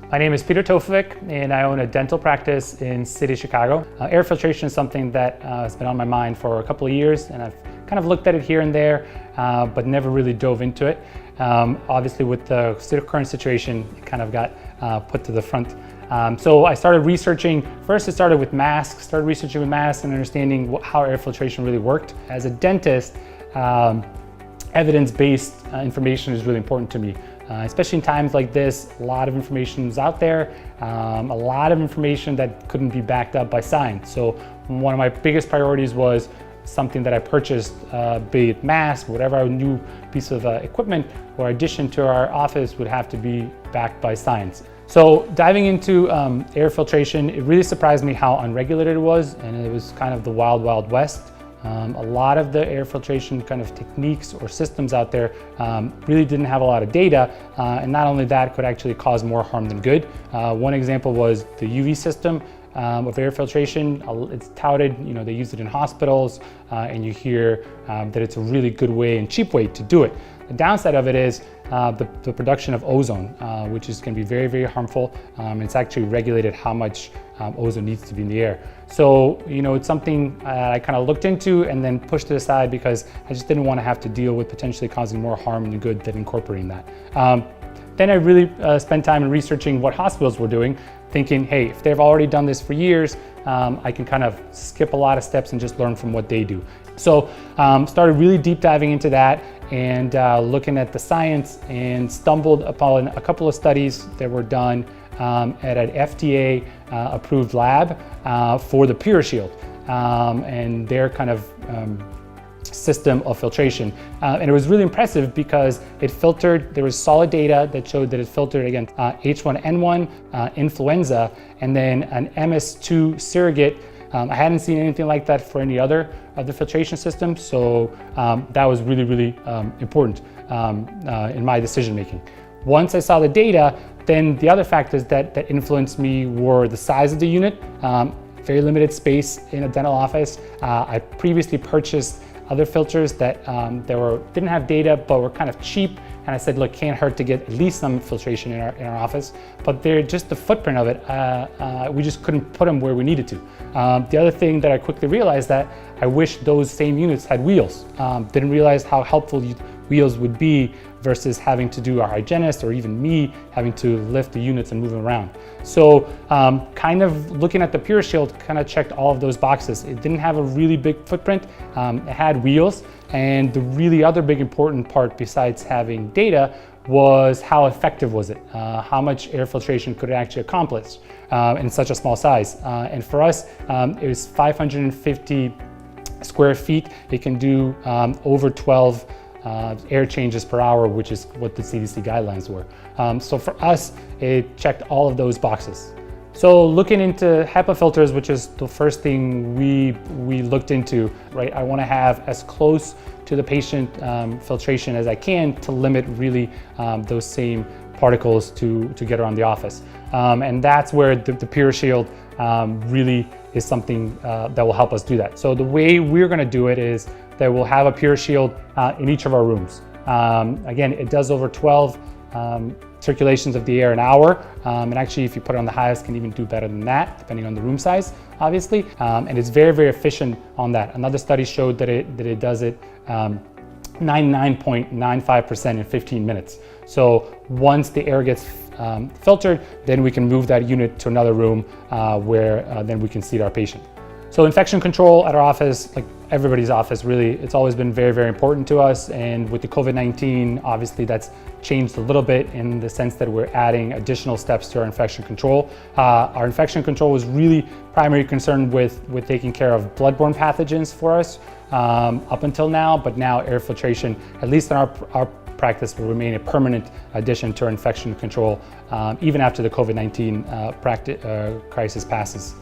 My name is Peter Tofovic, and I own a dental practice in city of Chicago. Air filtration is something that has been on my mind for a couple of years, and I've kind of looked at it here and there, but never really dove into it. Obviously, with the current situation, it kind of got put to the front. So I started researching. First, it started with masks, and understanding how air filtration really worked. As a dentist, evidence-based information is really important to me. Especially in times like this, a lot of information is out there, a lot of information that couldn't be backed up by science. So one of my biggest priorities was something that I purchased, be it mask, whatever new piece of equipment or addition to our office would have to be backed by science. So diving into air filtration, it really surprised me how unregulated it was, and it was kind of the wild, wild west. A lot of the air filtration kind of techniques or systems out there really didn't have a lot of data, and not only that, could actually cause more harm than good. One example was the UV system of air filtration. It's touted, they use it in hospitals, and you hear that it's a really good way and cheap way to do it. The downside of it is the production of ozone, which is going to be very, very harmful. It's actually regulated how much ozone needs to be in the air. So, it's something I kind of looked into and then pushed it aside because I just didn't want to have to deal with potentially causing more harm than good than incorporating that. Then I really spent time in researching what hospitals were doing, thinking, hey, if they've already done this for years, I can kind of skip a lot of steps and just learn from what they do. So started really deep diving into that and looking at the science, and stumbled upon a couple of studies that were done at an FDA approved lab for the Purashield and their kind of system of filtration. And it was really impressive because it filtered, there was solid data that showed that it filtered against H1N1, influenza, and then an MS2 surrogate. I hadn't seen anything like that for any other of the filtration systems, so that was really, really important in my decision making. Once I saw the data, then the other factors that influenced me were the size of the unit, very limited space in a dental office. I previously purchased other filters that didn't have data but were kind of cheap, and I said, look, can't hurt to get at least some filtration in our office, but they're just the footprint of it, we just couldn't put them where we needed to. The other thing that I quickly realized that I wish those same units had wheels. Didn't realize how helpful wheels would be versus having to do our hygienist or even me having to lift the units and move them around. So kind of looking at the Purashield kind of checked all of those boxes. It didn't have a really big footprint, it had wheels, and the really other big important part besides having data was how effective was it? How much air filtration could it actually accomplish in such a small size? And for us, it was 550 square feet. It can do over 12 air changes per hour, which is what the CDC guidelines were. So for us, it checked all of those boxes. So looking into HEPA filters, which is the first thing we looked into, right? I want to have as close to the patient filtration as I can to limit really those same particles to get around the office. And that's where the Purashield really is something that will help us do that. So the way we're going to do it is that we'll have a Purashield in each of our rooms. Again, it does over 12 circulations of the air an hour, and actually if you put it on the highest, can even do better than that, depending on the room size, obviously. And it's very, very efficient on that. Another study showed that it does it 99.95% in 15 minutes. So once the air gets filtered, then we can move that unit to another room where then we can seat our patient. So infection control at our office, like everybody's office really, it's always been very, very important to us. And with the COVID-19, obviously that's changed a little bit in the sense that we're adding additional steps to our infection control. Our infection control was really primary concern with taking care of bloodborne pathogens for us up until now, but now air filtration, at least in our practice, will remain a permanent addition to our infection control even after the COVID-19 crisis passes.